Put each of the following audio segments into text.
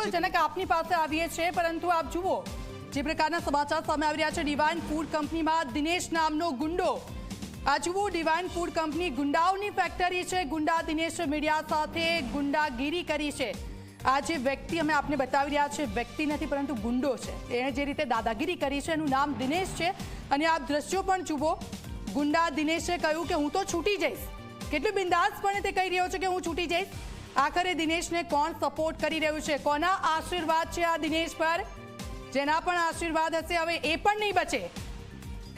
બિલકુલ જનક આપની પાસે આવીએ છીએ, પરંતુ આપ જુઓ જે પ્રકારના સમાચાર સામે આવી રહ્યા છે ડિવાઇન ફૂડ કંપનીમાં દિનેશ નામનો ગુંડો, આ જુઓ ડિવાઇન ફૂડ કંપની ગુંડાઓની ફેક્ટરી છે. ગુંડા દિનેશે મીડિયા સાથે ગુંડાગીરી કરી છે. આ જે વ્યક્તિ અમે આપને બતાવી રહ્યા છે વ્યક્તિ નથી પરંતુ ગુંડો છે. એણે જે રીતે દાદાગીરી કરી છે એનું નામ દિનેશ છે અને આપ દ્રશ્યો પણ જુઓ. ગુંડા દિનેશે કહ્યું કે હું તો છૂટી જઈશ. કેટલું બિંદાસપણે તે કહી રહ્યો છે કે હું છૂટી જઈશ. આખરે દિનેશને કોણ સપોર્ટ કરી રહ્યું છે, કોના આશીર્વાદ છે આ દિનેશ પર? જેના પણ આશીર્વાદ હશે હવે એ પણ નહીં બચે,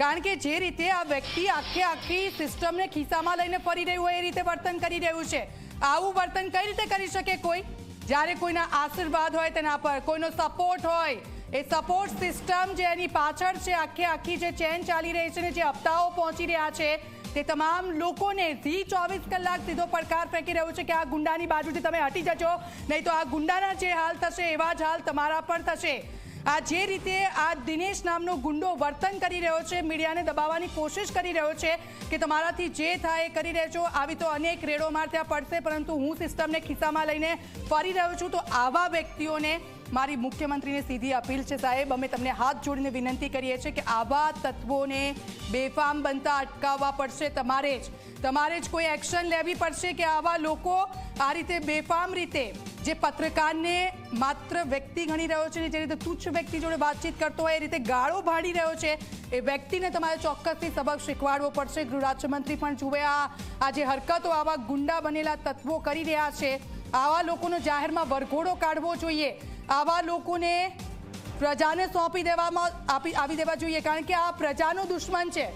કારણ કે જે રીતે આ વ્યક્તિ આખી સિસ્ટમને ખિસ્સામાં લઈને ફરી રહ્યું હોય એ રીતે વર્તન કરી રહ્યું છે. આવું વર્તન કઈ રીતે કરી શકે કોઈ, જ્યારે કોઈના આશીર્વાદ હોય તેના પર, કોઈનો સપોર્ટ હોય. એ સપોર્ટ સિસ્ટમ જે એની પાછળ છે, આખી જે ચેન ચાલી રહી છે ને જે હપ્તાઓ પહોંચી રહ્યા છે તે તમામ લોકોને 24 કલાક સીધો પડકાર ફેંકી રહ્યું છે કે આ ગુંડાની બાજુથી તમે હટી જજો, નહીં તો આ ગુંડાના જે હાલ થશે એવા જ હાલ તમારા પણ થશે. આ જે રીતે આ દિનેશ નામનો ગુંડો વર્તન કરી રહ્યો છે, મીડિયાને દબાવવાની કોશિશ કરી રહ્યો છે કે તમારાથી જે થાય એ કરી રહેજો, આવી તો અનેક રેડો માર ત્યાં પડશે પરંતુ હું સિસ્ટમને ખિસ્સામાં લઈને ફરી રહ્યો છું. તો આવા વ્યક્તિઓને મારી મુખ્યમંત્રીને સીધી અપીલ છે, સાહેબ અમે તમને હાથ જોડીને વિનંતી કરીએ છીએ કે આવા તત્વોને બેફામ બનતા અટકાવવા પડશે. તમારે જ કોઈ એક્શન લેવી પડશે કે આવા લોકો આ રીતે બેફામ રીતે જે પત્રકારને માત્ર વ્યક્તિ ગણી રહ્યો છે, જે રીતે તુચ્છ વ્યક્તિ જોડે વાતચીત કરતો હોય એ રીતે ગાળો ભાડી રહ્યો છે, એ વ્યક્તિને તમારે ચોક્કસથી સબક શીખવાડવો પડશે. ગૃહ રાજ્યમંત્રી પણ જુએ આ જે હરકતો આવા ગુંડા બનેલા તત્વો કરી રહ્યા છે, આવા લોકોનો જાહેરમાં વરઘોડો કાઢવો જોઈએ. આવા લોકોને પ્રજાને સોંપી દેવામાં આવી દેવા જોઈએ, કારણ કે આ પ્રજાનો દુશ્મન છે.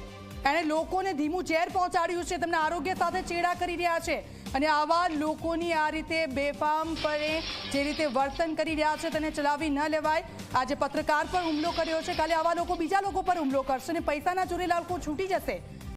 એણે લોકોને ધીમું ઝેર પહોંચાડ્યું છે, તેમના આરોગ્ય સાથે ચેડા કરી રહ્યા છે અને આવા લોકોની આ રીતે બેફામપણે જે રીતે વર્તન કરી રહ્યા છે તેને ચલાવી ન લેવાય. આજે પત્રકાર પર હુમલો કર્યો છે, કાલે આવા લોકો બીજા લોકો પર હુમલો કરશે અને પૈસાના જોરે લોકો છૂટી જશે.